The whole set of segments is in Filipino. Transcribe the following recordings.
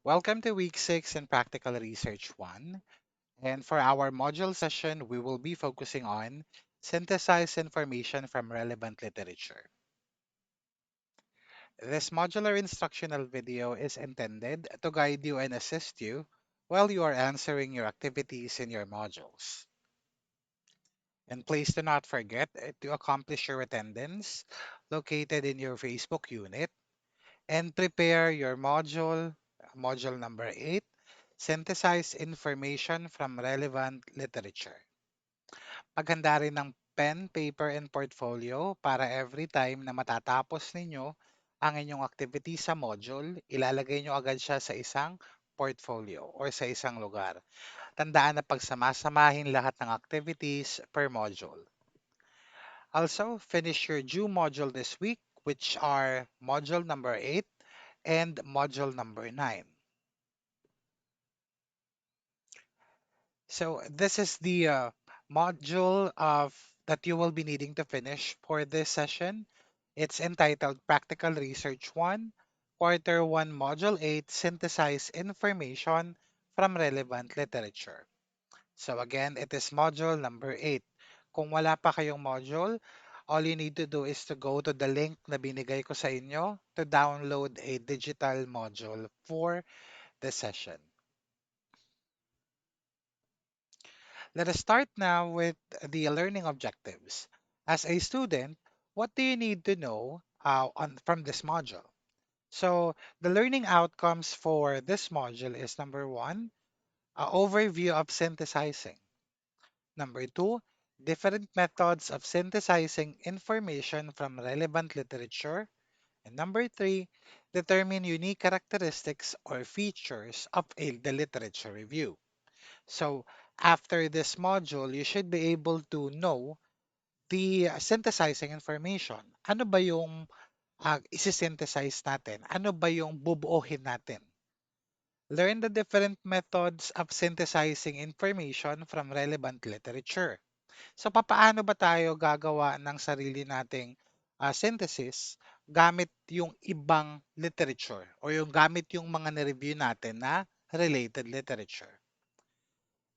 Welcome to week 6 in Practical Research 1. And for our module session, we will be focusing on synthesize information from relevant literature. This modular instructional video is intended to guide you and assist you while you are answering your activities in your modules. And please do not forget to accomplish your attendance located in your Facebook unit and prepare your module number 8, synthesize information from relevant literature. Maghanda rin ng pen, paper, and portfolio para every time na matatapos ninyo ang inyong activity sa module, ilalagay nyo agad siya sa isang portfolio or sa isang lugar. Tandaan na pagsamasamahin lahat ng activities per module. Also, finish your due module this week, which are module number 8 and module number 9. So this is the module of that you will be needing to finish for this session. It's entitled Practical Research 1, Quarter 1, Module 8, Synthesize Information from Relevant Literature. So again, it is module number 8. Kung wala pa kayong module, all you need to do is to go to the link na binigay ko sa inyo to download a digital module for this session. Let us start now with the learning objectives. As a student, what do you need to know from this module? So the learning outcomes for this module is number 1, overview of synthesizing. Number 2, different methods of synthesizing information from relevant literature. And number 3, determine unique characteristics or features of the literature review. So after this module, you should be able to know the synthesizing information. Ano ba yung isi-synthesize natin? Ano ba yung bubuohin natin? Learn the different methods of synthesizing information from relevant literature. So papaano ba tayo gagawa ng sarili nating synthesis gamit yung ibang literature o yung gamit yung mga na-review natin na related literature?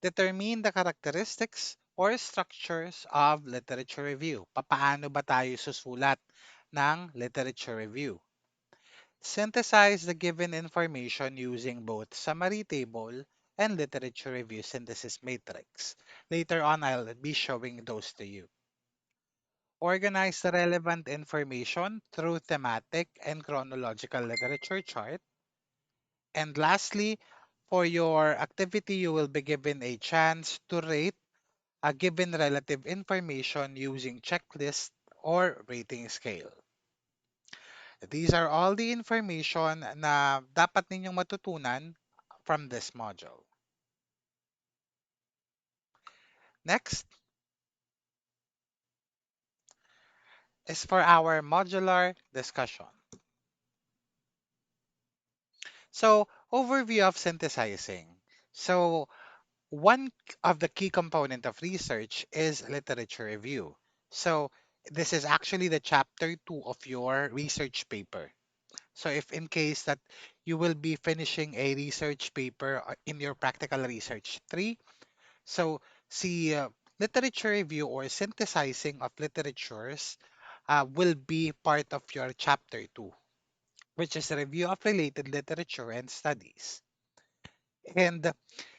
Determine the characteristics or structures of literature review. Papaano ba tayo susulat ng literature review? Synthesize the given information using both summary table and literature review synthesis matrix. Later on, I'll be showing those to you. Organize the relevant information through thematic and chronological literature chart. And lastly, for your activity, you will be given a chance to rate a given relative information using checklist or rating scale. These are all the information na dapat ninyong matutunan from this module. Next is for our modular discussion. So, overview of synthesizing. So, one of the key component of research is literature review. So, this is actually the chapter 2 of your research paper. So if in case that you will be finishing a research paper in your practical research 3, so see literature review or synthesizing of literatures will be part of your chapter 2, which is a review of related literature and studies. And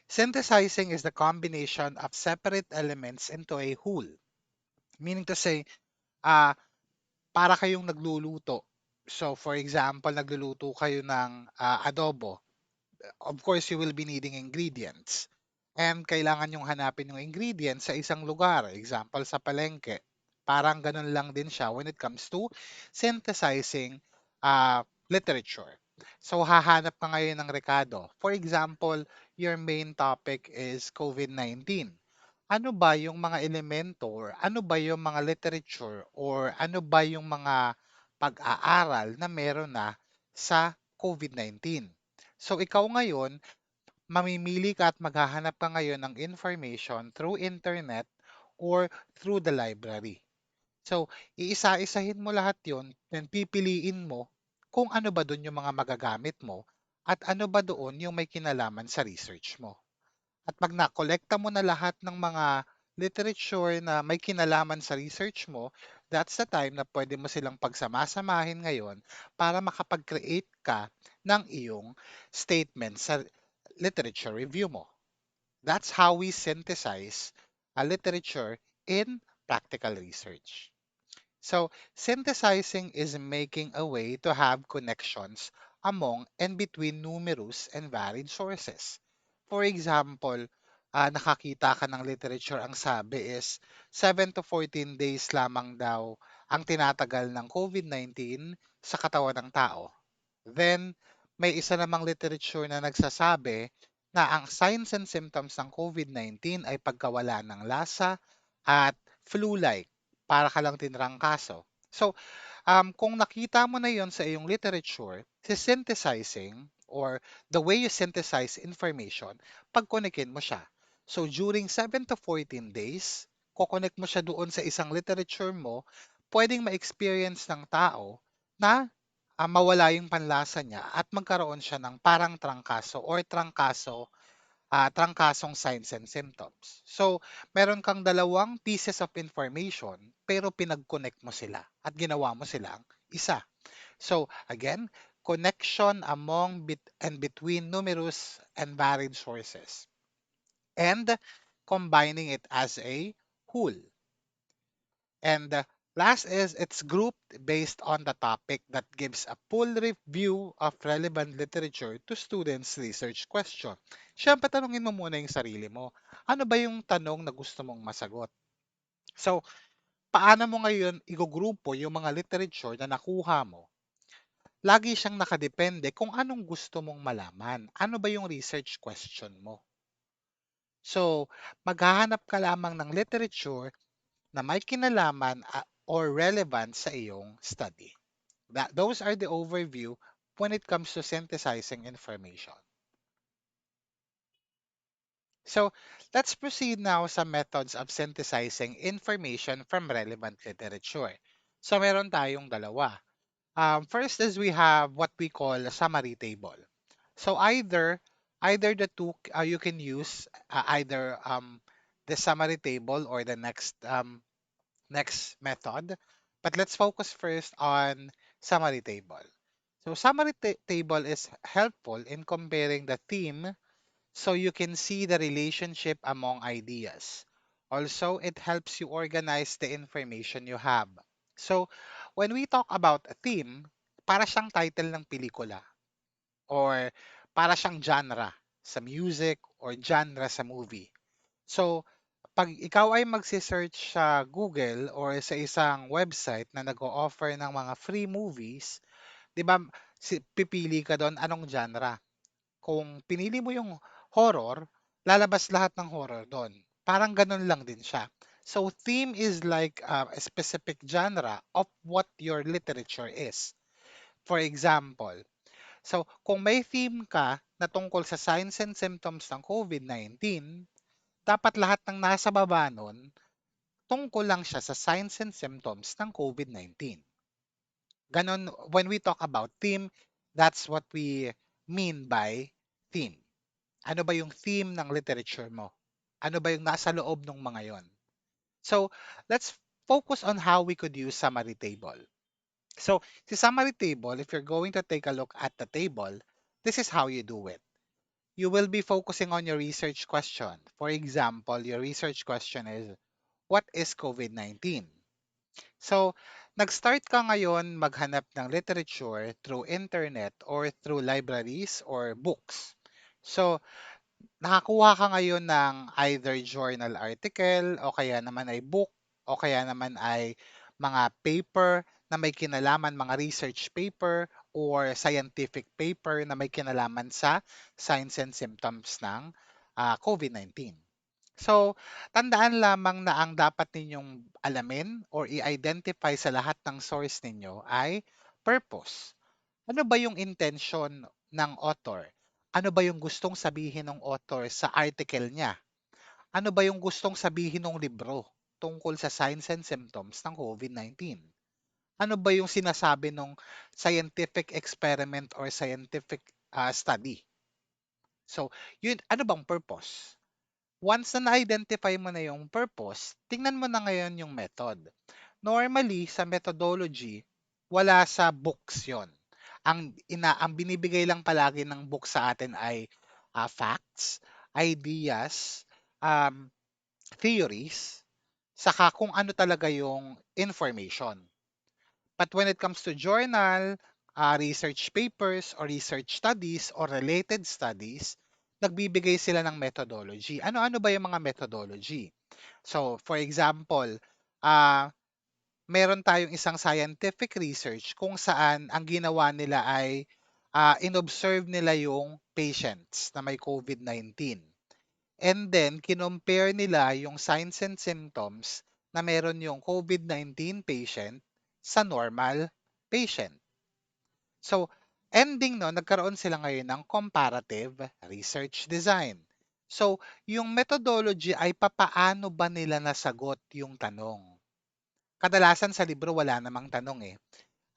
synthesizing is the combination of separate elements into a whole. Meaning to say, uh, para kayong nagluluto. So for example, nagluluto kayo ng adobo. Of course, you will be needing ingredients. And kailangan yung hanapin yung ingredients sa isang lugar. Example, sa palengke. Parang ganun lang din siya when it comes to synthesizing literature. So, hahanap ka ngayon ng rekado. For example, your main topic is COVID-19. Ano ba yung mga elemento or ano ba yung mga literature or ano ba yung mga pag-aaral na meron na sa COVID-19? So ikaw ngayon, mamimili ka at maghahanap ka ngayon ng information through internet or through the library. So, iisa-isahin mo lahat yon, then pipiliin mo kung ano ba dun yung mga magagamit mo at ano ba doon yung may kinalaman sa research mo. At pag nakolekta mo na lahat ng mga literature na may kinalaman sa research mo, that's the time na pwede mo silang pagsamasamahin ngayon para makapag-create ka ng iyong statement sa literature review mo. That's how we synthesize a literature in practical research. So, synthesizing is making a way to have connections among and between numerous and varied sources. For example, nakakita ka ng literature ang sabi is 7 to 14 days lamang daw ang tinatagal ng COVID-19 sa katawan ng tao. Then, may isa namang literature na nagsasabi na ang signs and symptoms ng COVID-19 ay pagkawala ng lasa at flu-like, para ka lang tinrangkaso. So, kung nakita mo na yon sa iyong literature, si synthesizing or the way you synthesize information, pagkonikin mo siya. So, during 7 to 14 days, kukonek mo siya doon sa isang literature mo, pwedeng ma-experience ng tao na mawala yung panlasa niya at magkaroon siya ng parang trangkaso or trangkasong signs and symptoms. So, meron kang dalawang pieces of information pero pinag-connect mo sila at ginawa mo silang isa. So, again, connection among and between numerous and varied sources and combining it as a whole. And last is it's grouped based on the topic that gives a full review of relevant literature to students' research question. Siyempre, tanungin mo muna yung sarili mo. Ano ba yung tanong na gusto mong masagot? So, paano mo ngayon igugrupo yung mga literature na nakuha mo? Lagi siyang nakadepende kung anong gusto mong malaman. Ano ba yung research question mo? So, maghahanap ka lamang ng literature na may kinalaman or relevant sa iyong study. Those are the overview when it comes to synthesizing information. So let's proceed now sa methods of synthesizing information from relevant literature. So meron tayong dalawa. First is we have what we call a summary table. So either the two you can use either the summary table or the next method. But let's focus first on summary table. So summary table is helpful in comparing the theme so you can see the relationship among ideas. Also, it helps you organize the information you have. So, when we talk about a theme, para siyang title ng pelikula or para siyang genre sa music or genre sa movie. So, pag ikaw ay magse-search sa Google or sa isang website na nag-o-offer ng mga free movies, 'di ba, pipili ka doon anong genre. Kung pinili mo yung horror, lalabas lahat ng horror doon. Parang ganun lang din siya. So theme is like a specific genre of what your literature is. For example, so kung may theme ka na tungkol sa signs and symptoms ng COVID-19, dapat lahat ng nasa baba nun, tungkol lang siya sa signs and symptoms ng COVID-19. Ganon, when we talk about theme, that's what we mean by theme. Ano ba yung theme ng literature mo? Ano ba yung nasa loob ng mga yon? So, let's focus on how we could use summary table. So, the summary table, if you're going to take a look at the table, this is how you do it. You will be focusing on your research question. For example, your research question is, what is COVID-19? So, nag-start ka ngayon maghanap ng literature through internet or through libraries or books. So, nakakuha ka ngayon ng either journal article o kaya naman ay book o kaya naman ay mga paper na may kinalaman, mga research paper or scientific paper na may kinalaman sa signs and symptoms ng COVID-19. So, tandaan lamang na ang dapat ninyong alamin or i-identify sa lahat ng source ninyo ay purpose. Ano ba yung intention ng author? Ano ba yung gustong sabihin ng author sa article niya? Ano ba yung gustong sabihin ng libro tungkol sa signs and symptoms ng COVID-19? Ano ba yung sinasabi ng scientific experiment or scientific study. So, yun, ano bang purpose? Once na na-identify mo na yung purpose, tingnan mo na ngayon yung method. Normally, sa methodology, wala sa books yon. Ang binibigay lang palagi ng book sa atin ay facts, ideas, um, theories, saka kung ano talaga yung information. But when it comes to journal, research papers, or research studies, or related studies, nagbibigay sila ng methodology. Ano-ano ba yung mga methodology? So, for example, uh, meron tayong isang scientific research kung saan ang ginawa nila ay inobserve nila yung patients na may COVID-19. And then, kinompare nila yung signs and symptoms na meron yung COVID-19 patient sa normal patient. So, ending no, nagkaroon sila ngayon ng comparative research design. So, yung methodology ay papaano ba nila nasagot yung tanong. Kadalasan sa libro wala namang tanong eh.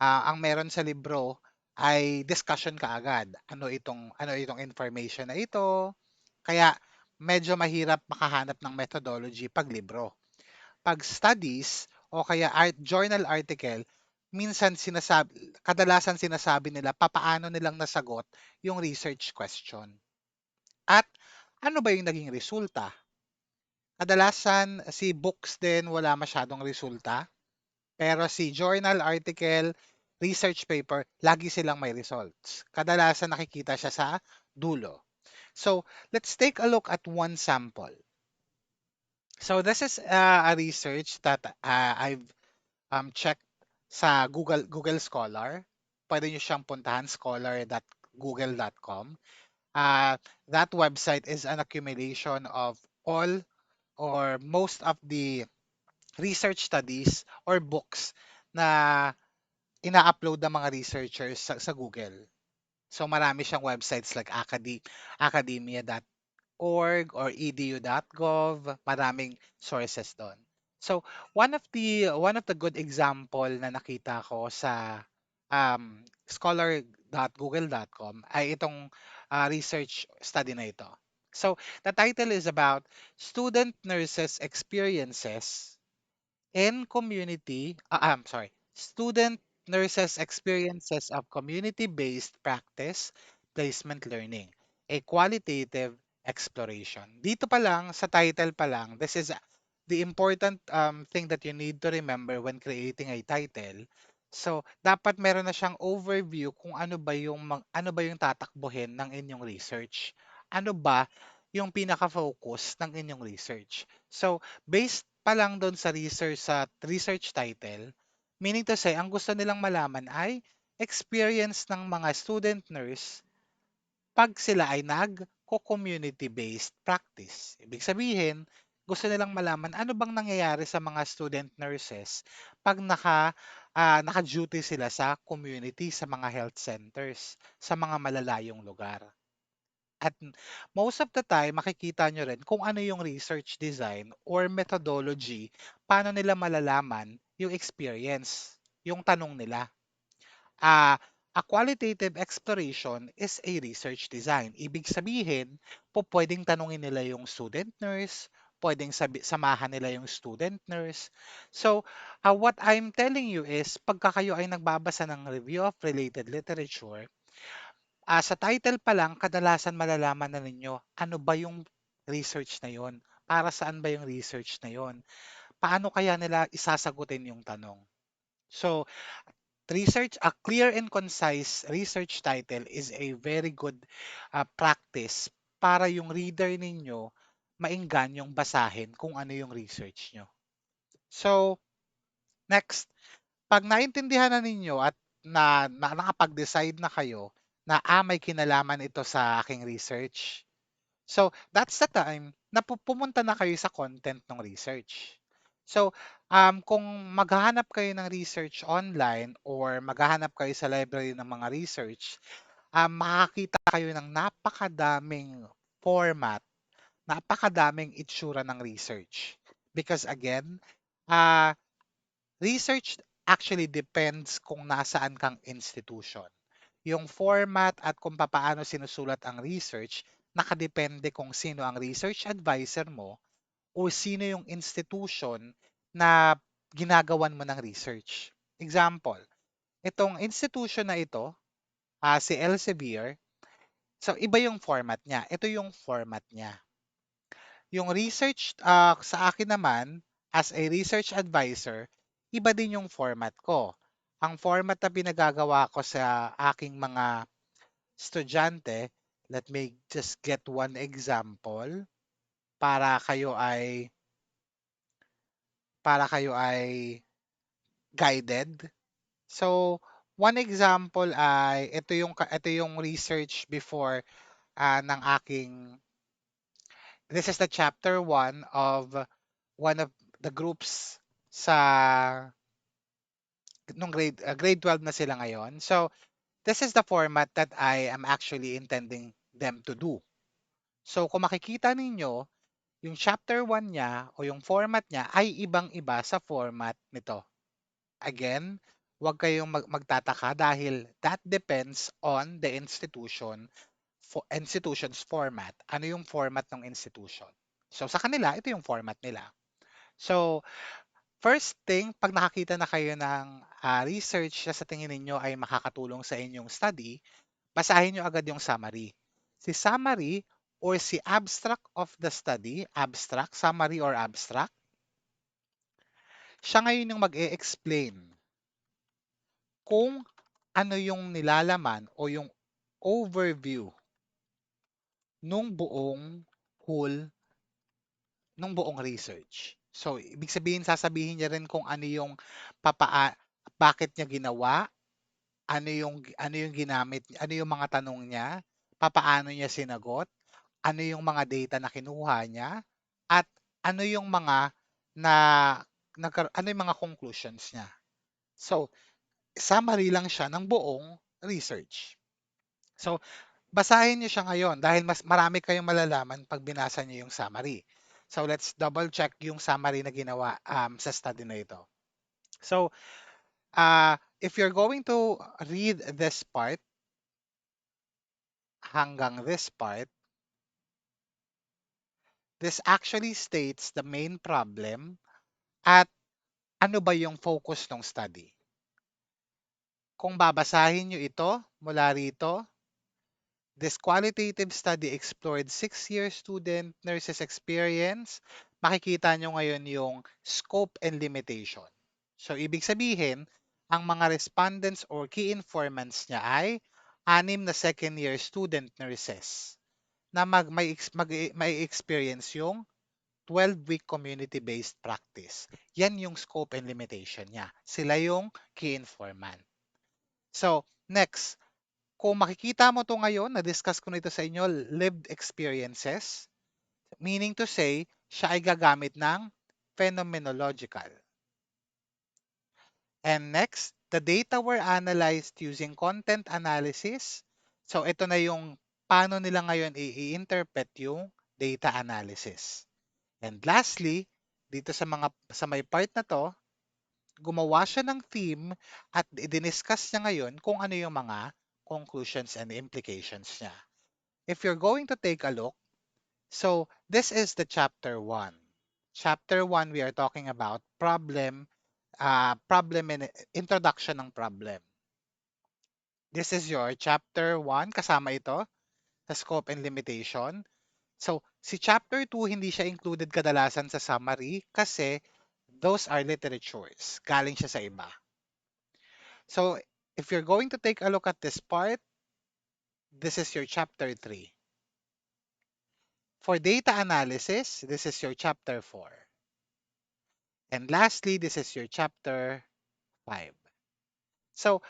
Ang meron sa libro ay discussion kaagad. Ano itong information na ito? Kaya medyo mahirap makahanap ng methodology pag libro. Pag studies o kaya journal article, kadalasan sinasabi nila papaano nilang nasagot yung research question. At ano ba yung naging resulta? Kadalasan si books din wala masyadong resulta, pero si journal article, research paper, lagi silang may results. Kadalasan nakikita siya sa dulo. So, let's take a look at one sample. So, this is a research that I've checked sa Google Scholar. Pwede nyo siyang puntahan, scholar.google.com. That website is an accumulation of all or most of the research studies or books na ina-upload ng mga researchers sa Google. So marami siyang websites like academia.org or edu.gov, maraming sources doon. So one of the good example na nakita ko sa scholar.google.com ay itong research study na ito. So the title is about student nurses experiences in community, I'm sorry, student nurses experiences of community-based practice placement learning, a qualitative exploration. Dito pa lang, sa title pa lang, this is the important thing that you need to remember when creating a title. So, dapat meron na siyang overview kung ano ba yung tatakbuhin ng inyong research. Ano ba yung pinaka-focus ng inyong research. So, based pa lang doon sa research title, meaning to say, ang gusto nilang malaman ay experience ng mga student nurse pag sila ay nag-community-based practice. Ibig sabihin, gusto nilang malaman ano bang nangyayari sa mga student nurses pag naka-duty sila sa community, sa mga health centers, sa mga malalayong lugar. At most of the time, makikita nyo rin kung ano yung research design or methodology, paano nila malalaman yung experience, yung tanong nila. A qualitative exploration is a research design. Ibig sabihin, pwedeng tanungin nila yung student nurse, pwedeng samahan nila yung student nurse. So, what I'm telling you is, pagka kayo ay nagbabasa ng review of related literature, sa title pa lang, kadalasan malalaman na ninyo ano ba yung research na yon, para saan ba yung research na yon, paano kaya nila isasagutin yung tanong. So, a clear and concise research title is a very good practice para yung reader ninyo mainggan yung basahin kung ano yung research nyo. So, next, pag naintindihan na ninyo at nakapag-decide na kayo na may kinalaman ito sa aking research, so that's the time na pumunta na kayo sa content ng research. So, kung maghahanap kayo ng research online or maghahanap kayo sa library ng mga research, makakita kayo ng napakadaming format, napakadaming itsura ng research. Because again, uh, research actually depends kung nasaan kang institution. yung format at kung paano sinusulat ang research, nakadepende kung sino ang research advisor mo o sino yung institution na ginagawan mo ng research. Example, itong institution na ito, si Elsevier, so iba yung format niya. Ito yung format niya. Yung research sa akin naman, as a research advisor, iba din yung format ko. Ang format na pinagagawa ko sa aking mga estudyante, let me just get one example para kayo ay guided. So, one example ay ito yung research before ng aking this is the chapter 1 of one of the groups sa nung grade 12 na sila ngayon. So, this is the format that I am actually intending them to do. So, kung makikita ninyo, yung chapter 1 niya o yung format niya ay ibang-iba sa format nito. Again, huwag kayong magtataka dahil that depends on the institution's format. Ano yung format ng institution? So sa kanila, ito yung format nila. So first thing, pag nakakita na kayo ng research na sa tingin ninyo ay makakatulong sa inyong study, basahin nyo agad yung summary. Si summary or si abstract of the study, summary or abstract, siya ngayon yung mag-e-explain kung ano yung nilalaman o yung overview nung whole nung buong research. So, ibig sabihin, sasabihin niya rin kung ano yung bakit niya ginawa, ano yung ginamit, ano yung mga tanong niya, papaano niya sinagot, ano yung mga data na kinuha niya, at ano yung mga na ano yung mga conclusions niya. So, summary lang siya ng buong research. So, basahin niyo siya ngayon dahil mas marami kayong malalaman pag binasa niyo yung summary. So, let's double check yung summary na ginawa sa study na ito. So, if you're going to read this part hanggang this part, this actually states the main problem at ano ba yung focus ng study. Kung babasahin niyo ito mula rito, this qualitative study explored 6-year student nurses experience. Makikita nyo ngayon yung scope and limitation. So, ibig sabihin, ang mga respondents or key informants niya ay 6 na second-year student nurses na may experience yung 12-week community-based practice. Yan yung scope and limitation niya. Sila yung key informant. So, next, kung makikita mo to ngayon, na-discuss ko nito sa inyo, lived experiences, meaning to say, siya ay gagamit ng phenomenological. And next, the data were analyzed using content analysis. So ito na yung paano nila ngayon i-interpret yung data analysis. And lastly, dito sa may part na to, gumawa siya ng theme at i-discuss niya ngayon kung ano yung mga conclusions and implications niya. If you're going to take a look, so this is the chapter 1. Chapter 1, we are talking about problem and introduction ng problem. This is your chapter 1, kasama ito sa scope and limitation. So, si chapter 2, hindi siya included kadalasan sa summary kasi those are literatures. Galing siya sa iba. So, if you're going to take a look at this part, this is your chapter 3. For data analysis, this is your chapter 4. And lastly, this is your chapter 5. So,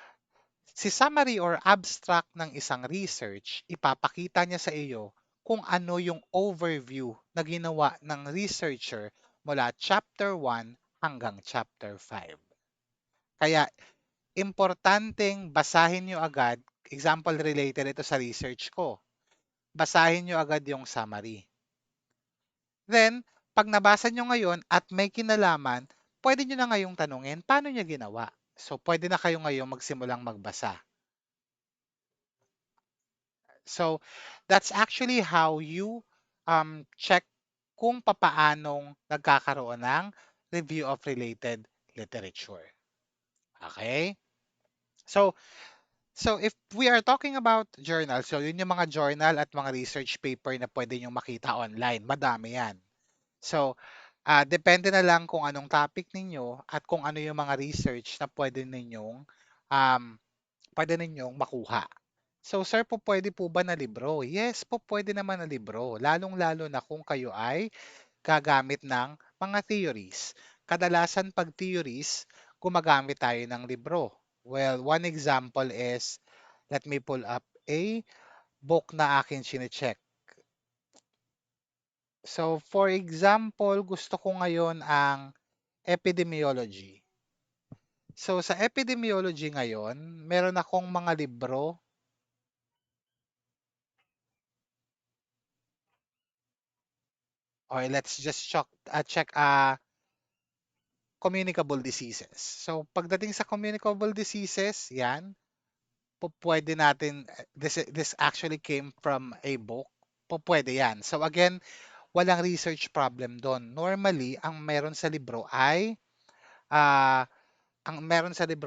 si summary or abstract ng isang research, ipapakita niya sa iyo kung ano yung overview na ginawa ng researcher mula chapter 1 hanggang chapter 5. Kaya, importanteng basahin nyo agad, example related ito sa research ko, basahin nyo agad yung summary. Then, pag nabasa nyo ngayon at may kinalaman, pwede nyo na ngayong tanungin, paano nyo ginawa? So, pwede na kayo ngayong magsimulang magbasa. So that's actually how you check kung papaanong nagkakaroon ng review of related literature. Okay? So so if we are talking about journal, so yun yung mga journal at mga research paper na pwede nyo makita online. Madami yan. So, depende na lang kung anong topic ninyo at kung ano yung mga research na um, pwede ninyong makuha. So, sir, po pwede po ba na libro? Yes, po pwede naman na libro. Lalong-lalo na kung kayo ay gagamit ng mga theories. Kadalasan pag theories, gumagamit tayo ng libro. Well, one example is, let me pull up a book na akin chinecheck. So, for example, gusto ko ngayon ang epidemiology. So, sa epidemiology ngayon, meron akong mga libro. Or let's just check communicable diseases. So, pagdating sa communicable diseases, yan, pwede natin, this actually came from a book, pwede yan. So, again, walang research problem doon. Normally, ah, ang meron sa libro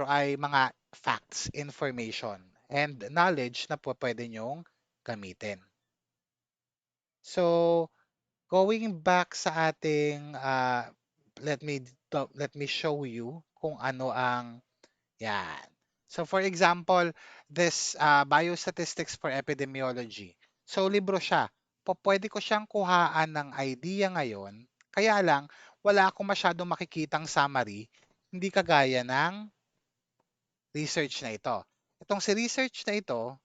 ay mga facts, information, and knowledge na pwede nyong gamitin. So, going back sa ating, let me let me show you kung ano ang yan. So for example, this biostatistics for epidemiology. So libro siya. Pwede ko siyang kuhaan ng idea ngayon. Kaya lang, wala akong masyadong makikitang summary, hindi kagaya ng research na ito. Itong si research na ito,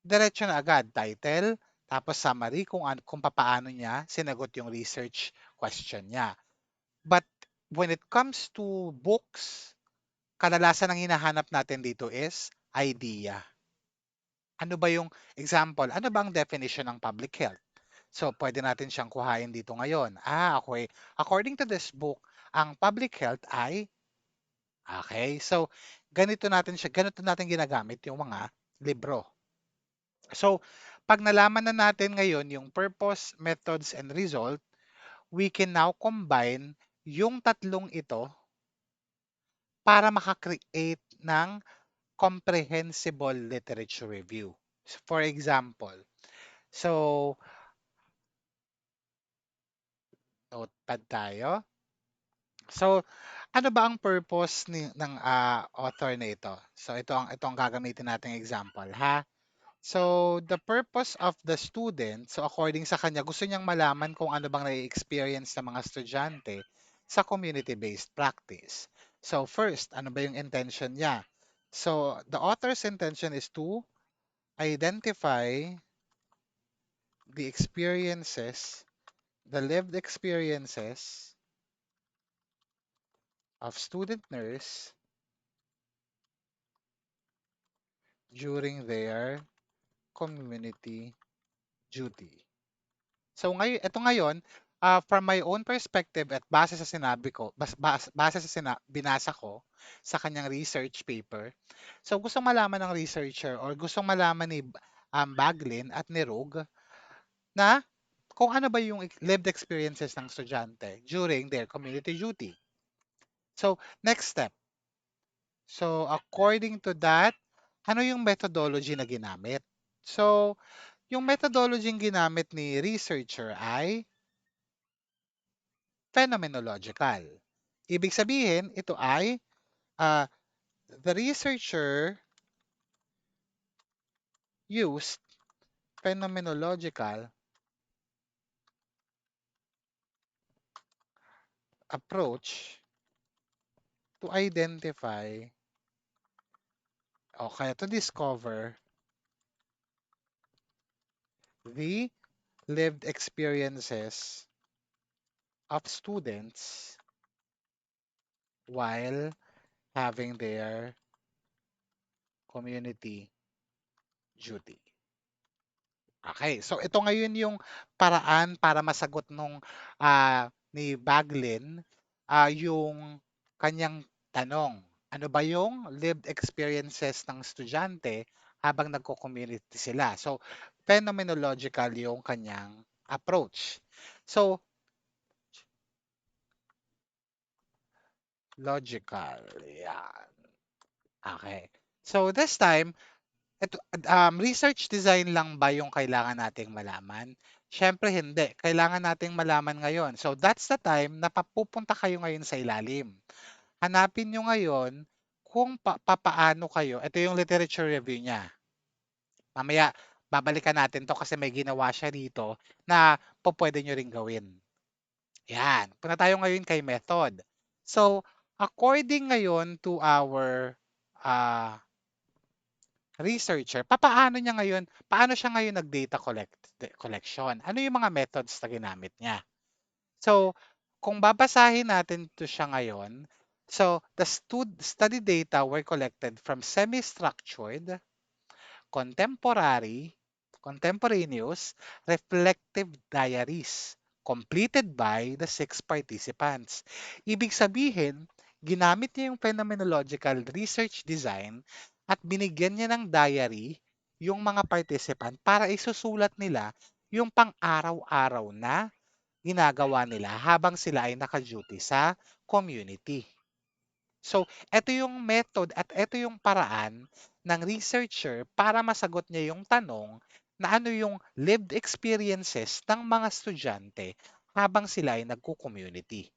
diretso na agad, title, tapos summary kung papaano niya sinagot yung research question niya. But when it comes to books, kadalasan ang hinahanap natin dito is idea. Ano ba yung example? Ano ba ang definition ng public health? So, pwede natin siyang kuhain dito ngayon. Okay. According to this book, ang public health ay, okay. So, ganito natin ginagamit yung mga libro. So, pag nalaman na natin ngayon yung purpose, methods, and result, we can now combine yung tatlong ito para makakreate ng comprehensible literature review. For example, so notepad tayo. So, ano ba ang purpose ng author na ito? So, ito ang gagamitin nating example, ha? So, the purpose of the student, so according sa kanya, gusto niyang malaman kung ano bang nai-experience ng mga estudyante sa community-based practice. So, first, ano ba yung intention niya? So, the author's intention is to identify the experiences, the lived experiences of student nurse during their community duty. So ngayon, from my own perspective at base sa sinabi ko, base sa binasa ko sa kanyang research paper, so gustong malaman ng researcher or gustong malaman ni Baglin at ni Rogue na kung ano ba yung lived experiences ng estudyante during their community duty. So, next step. So, according to that, ano yung methodology na ginamit? So, yung methodology ginamit ni researcher ay phenomenological. Ibig sabihin, ito ay uh, the researcher used phenomenological approach to identify okay, to discover the lived experiences of students while having their community duty. Okay, so ito ngayon yung paraan para masagot nung ni Baglin yung kanyang tanong. Ano ba yung lived experiences ng estudyante habang nagko-community sila? So, phenomenological yung kanyang approach. So, logical. Yan. Okay. So, this time, ito, research design lang ba yung kailangan nating malaman? Siyempre hindi. Kailangan nating malaman ngayon. So, that's the time na papupunta kayo ngayon sa ilalim. Hanapin nyo ngayon kung papaano kayo. Ito yung literature review niya. Mamaya, babalikan natin to kasi may ginawa siya dito na pwede nyo rin gawin. Yan. Punta tayo ngayon kay method. So, according ngayon to our researcher, paano siya ngayon nag-data collection? Ano yung mga methods na ginamit niya? So, kung babasahin natin to siya ngayon, so the study data were collected from semi-structured, contemporary, contemporaneous, reflective diaries completed by the 6 participants. Ibig sabihin, ginamit niya yung phenomenological research design at binigyan niya ng diary yung mga participant para isusulat nila yung pang-araw-araw na ginagawa nila habang sila ay naka-duty sa community. So, ito yung method at ito yung paraan ng researcher para masagot niya yung tanong na ano yung lived experiences ng mga estudyante habang sila ay nagko-community.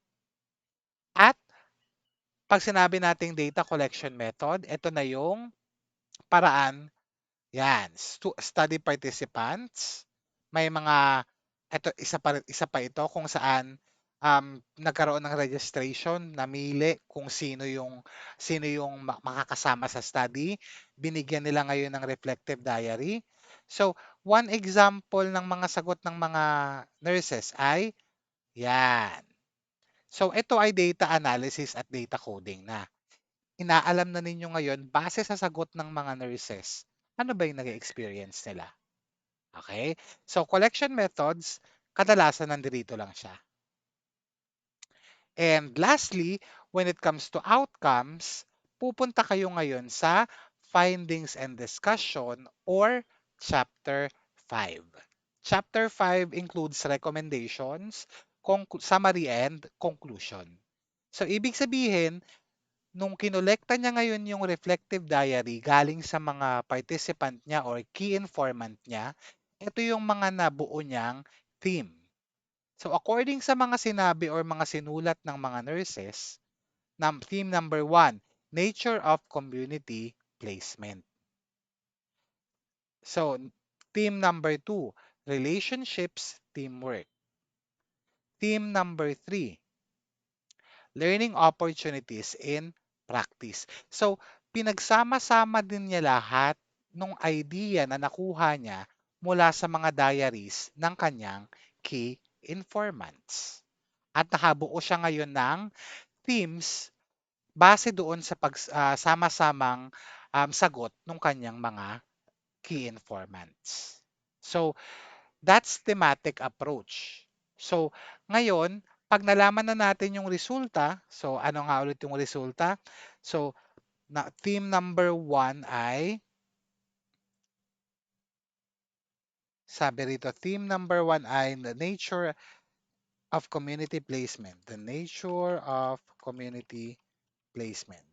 At pag sinabi nating data collection method, ito na yung paraan. Yan, study participants. May mga isa pa ito kung saan nagkaroon ng registration, namili kung sino yung makakasama sa study. Binigyan nila ngayon ng reflective diary. So, one example ng mga sagot ng mga nurses ay yan. So, ito ay data analysis at data coding na. Inaalam na ninyo ngayon base sa sagot ng mga nurses, ano ba yung nag-experience nila? Okay? So, collection methods, kadalasan nandito lang siya. And lastly, when it comes to outcomes, pupunta kayo ngayon sa findings and discussion or chapter 5. Chapter 5 includes recommendations, summary, and conclusion. So, ibig sabihin, nung kinolekta niya ngayon yung reflective diary galing sa mga participant niya or key informant niya, ito yung mga nabuo niyang theme. So according sa mga sinabi or mga sinulat ng mga nurses, theme number 1, nature of community placement. So theme number 2, relationships, teamwork. Theme number 3, learning opportunities in practice. So, pinagsama-sama din niya lahat ng idea na nakuha niya mula sa mga diaries ng kanyang key informants. At nakabuo siya ngayon ng themes base doon sa pagsama-samang sagot ng kanyang mga key informants. So, that's thematic approach. So, ngayon, pag nalaman na natin yung resulta, so ano nga ulit yung resulta? So, theme number 1 ay, sabi rito, theme number 1 ay the nature of community placement. The nature of community placement.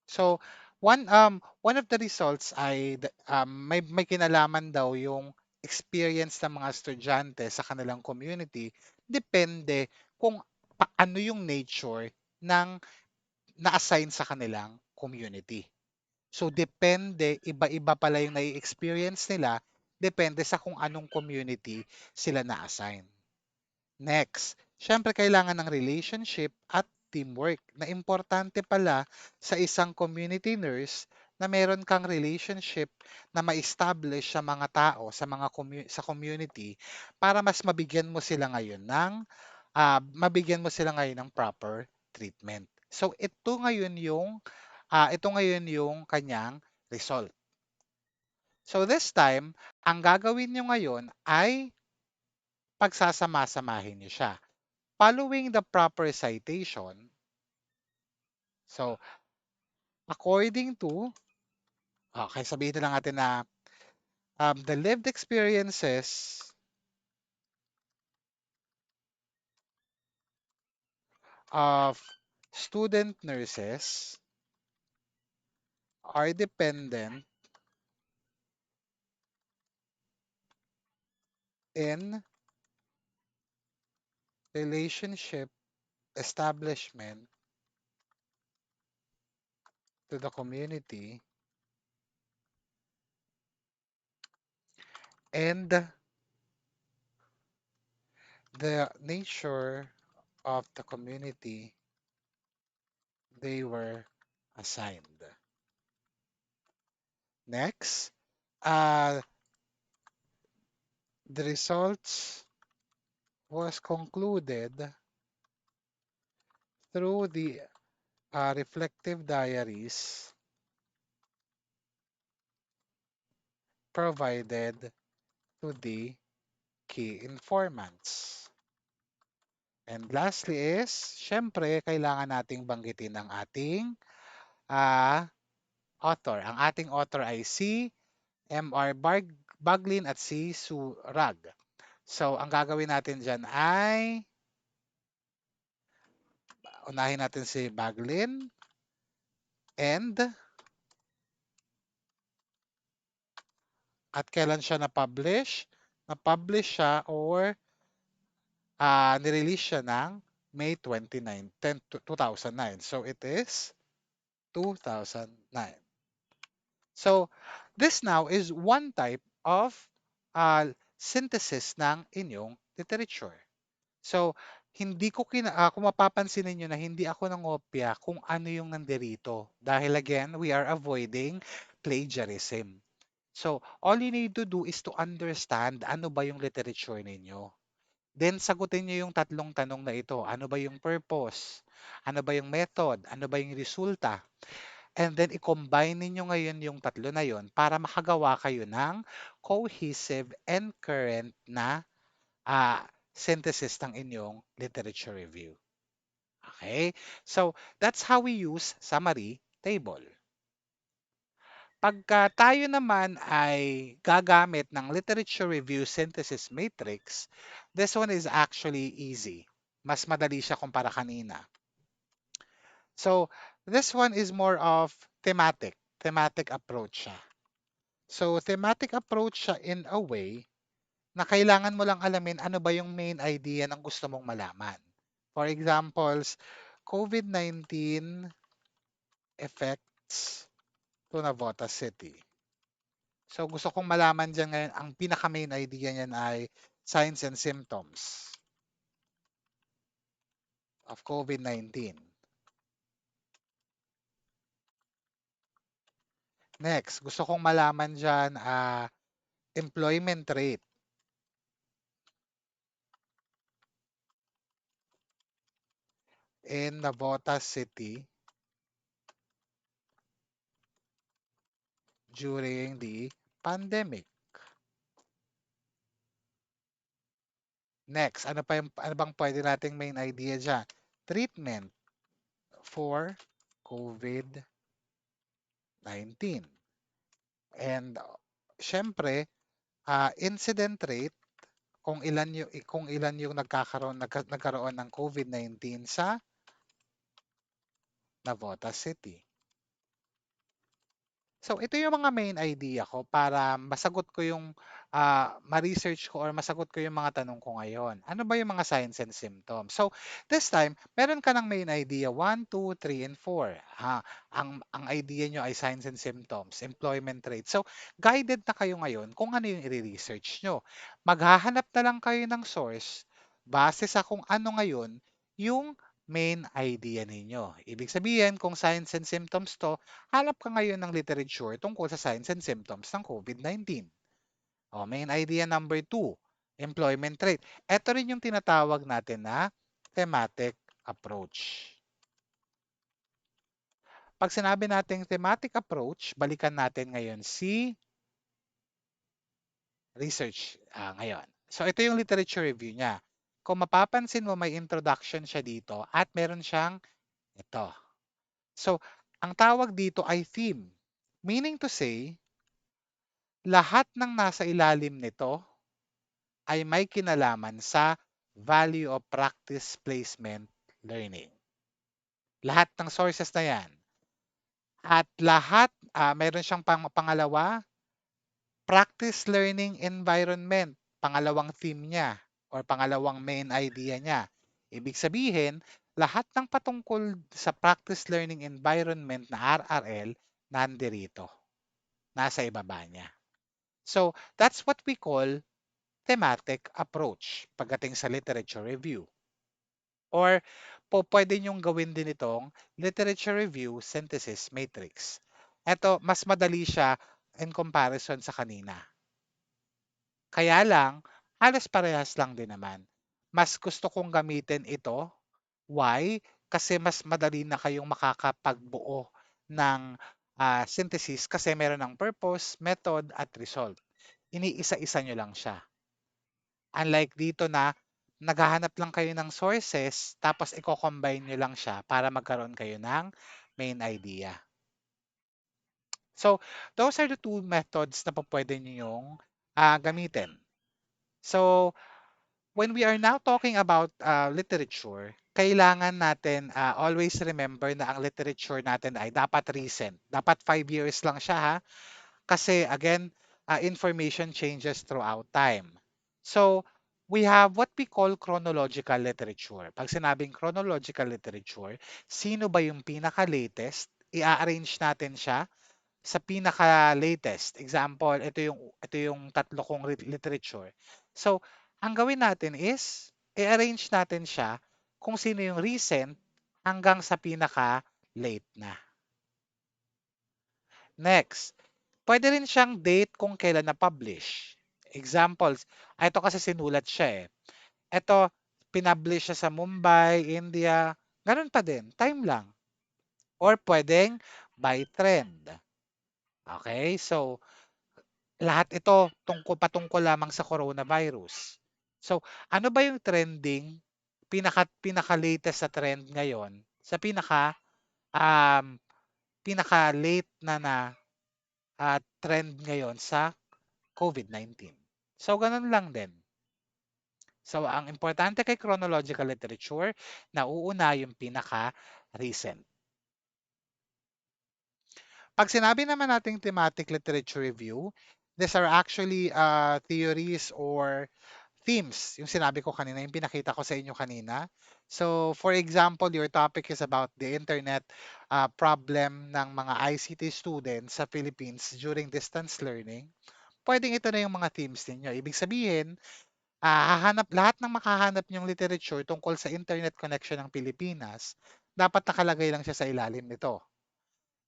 So, one of the results ay may kinalaman daw yung experience ng mga estudyante sa kanilang community, depende kung paano yung nature ng na-assign sa kanilang community. So depende, iba-iba pala yung nai-experience nila, depende sa kung anong community sila na-assign. Next, syempre kailangan ng relationship at teamwork na importante pala sa isang community nurse na meron kang relationship na ma-establish sa mga tao, sa community para mas mabigyan mo sila ngayon ng proper treatment. So ito ngayon yung kanyang result. So this time, ang gagawin nyo ngayon ay pagsasama-samahin nyo siya. Following the proper citation, so according to, okay, sabihin na lang natin na The lived experiences of student nurses are dependent in relationship establishment to the community and the nature of the community they were assigned. Next, uh, the results was concluded through the reflective diaries provided to the key informants. And lastly is, syempre, kailangan nating banggitin ang ating ah, author. Ang ating author ay si M.R. Baglin at si Surag. So, ang gagawin natin dyan ay unahin natin si Baglin and at kailan siya na-publish? Na-publish siya or nirelease siya ng May 29, 2009. So, it is 2009. So, this now is one type of synthesis ng inyong literature. So, hindi ko kung mapapansin niyo na hindi ako nangopya kung ano yung nandirito. Dahil again, we are avoiding plagiarism. So, all you need to do is to understand ano ba yung literature ninyo. Then, sagutin niyo yung tatlong tanong na ito. Ano ba yung purpose? Ano ba yung method? Ano ba yung resulta? And then, i-combine ninyo ngayon yung tatlo na yon para makagawa kayo ng cohesive and current na synthesis ng inyong literature review. Okay? So, that's how we use summary table. Pagka tayo naman ay gagamit ng literature review synthesis matrix, this one is actually easy. Mas madali siya kumpara kanina. So, this one is more of thematic approach siya. So, thematic approach siya in a way na kailangan mo lang alamin ano ba yung main idea ng gusto mong malaman. For examples, COVID-19 effects to Navota City. So gusto kong malaman dyan ngayon, ang pinaka-main idea niyan ay signs and symptoms of COVID-19. Next, gusto kong malaman dyan employment rate in Navota City during the pandemic. Next, ano bang pwede nating main idea dyan? Treatment for COVID-19. And syempre, incident rate kung ilan yung nagkaroon ng COVID-19 sa Navota City. So ito yung mga main idea ko para masagot ko yung ma-research ko or masagot ko yung mga tanong ko ngayon. Ano ba yung mga signs and symptoms? So this time, meron ka ng main idea 1, 2, 3, and 4. Ang idea nyo ay signs and symptoms, employment rate. So guided na kayo ngayon kung ano yung i-research nyo. Maghahanap na lang kayo ng source base sa kung ano ngayon yung main idea ninyo. Ibig sabihin, kung signs and symptoms to, hanap ka ngayon ng literature tungkol sa signs and symptoms ng COVID-19. O, main idea number 2, employment rate. Ito rin yung tinatawag natin na thematic approach. Pag sinabi natin thematic approach, balikan natin ngayon si research ngayon. So ito yung literature review niya. Kung mapapansin mo, may introduction siya dito at meron siyang ito. So, ang tawag dito ay theme. Meaning to say, Lahat ng nasa ilalim nito ay may kinalaman sa value of practice placement learning. Lahat ng sources na yan. At lahat, meron siyang pangalawa, practice learning environment, pangalawang theme niya or pangalawang main idea niya. Ibig sabihin, lahat ng patungkol sa practice learning environment na RRL nandirito, nasa ibaba niya. So, that's what we call thematic approach pagdating sa literature review. Or pwede niyong gawin din itong literature review synthesis matrix. Ito, mas madali siya in comparison sa kanina. Kaya lang, halos parehas lang din naman. Mas gusto kong gamitin ito. Why? Kasi mas madali na kayong makakapagbuo ng synthesis kasi meron ng purpose, method, at result. Iniisa-isa nyo lang siya. Unlike dito na naghahanap lang kayo ng sources tapos i-combine nyo lang siya para magkaroon kayo ng main idea. So, those are the two methods na pwede nyo gamitin. So, when we are now talking about literature, kailangan natin always remember na ang literature natin ay dapat recent. Dapat 5 years lang siya ha. Kasi again, information changes throughout time. So, we have what we call chronological literature. Pag sinabing chronological literature, sino ba yung pinaka-latest? I-arrange natin siya sa pinaka-latest. Example, ito yung tatlo kong literature. So, ang gawin natin is i-arrange natin siya kung sino yung recent hanggang sa pinaka-late na. Next, pwede rin siyang date kung kailan na-publish. Examples, ito kasi sinulat siya eh. Ito, pinublish siya sa Mumbai, India, ganun pa din, time lang. Or pwedeng by trend. Okay, so lahat ito patungkol lamang sa coronavirus. So, ano ba yung trending, pinaka-latest sa trend ngayon, sa um, pinaka-late na trend ngayon sa COVID-19. So, ganun lang din. So, ang importante kay chronological literature, nauuna yung pinaka-recent. Pag sinabi naman nating thematic literature review, these are actually theories or themes. Yung sinabi ko kanina, yung pinakita ko sa inyo kanina. So, for example, your topic is about the internet problem ng mga ICT students sa Philippines during distance learning. Pwedeng ito na yung mga themes ninyo. Ibig sabihin, lahat ng makahanap niyong literature tungkol sa internet connection ng Pilipinas, dapat nakalagay lang siya sa ilalim nito.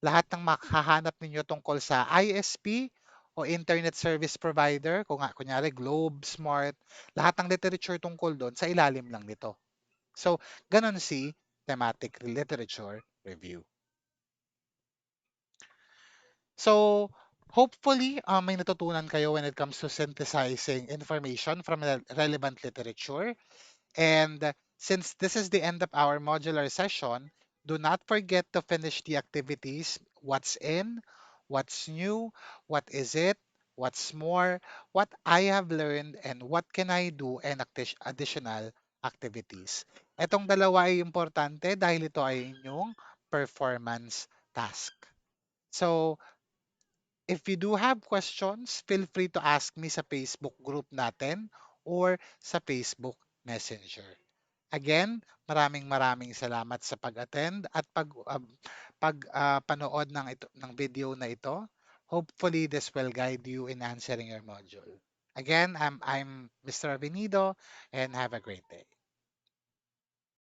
Lahat ng makahanap ninyo tungkol sa ISP o Internet Service Provider, kung kunyari Globe, Smart, lahat ng literature tungkol doon, sa ilalim lang nito. So, ganun si thematic literature review. So, hopefully, may natutunan kayo when it comes to synthesizing information from relevant literature. And since this is the end of our modular session, do not forget to finish the activities. What's in, what's new, what is it, what's more, what I have learned, and what can I do, and additional activities. Etong dalawa ay importante dahil ito ay inyong performance task. So, if you do have questions, feel free to ask me sa Facebook group natin or sa Facebook Messenger. Again, maraming salamat sa pag-attend at panood ng video na ito. Hopefully, this will guide you in answering your module. Again, I'm Mr. Avenido and have a great day.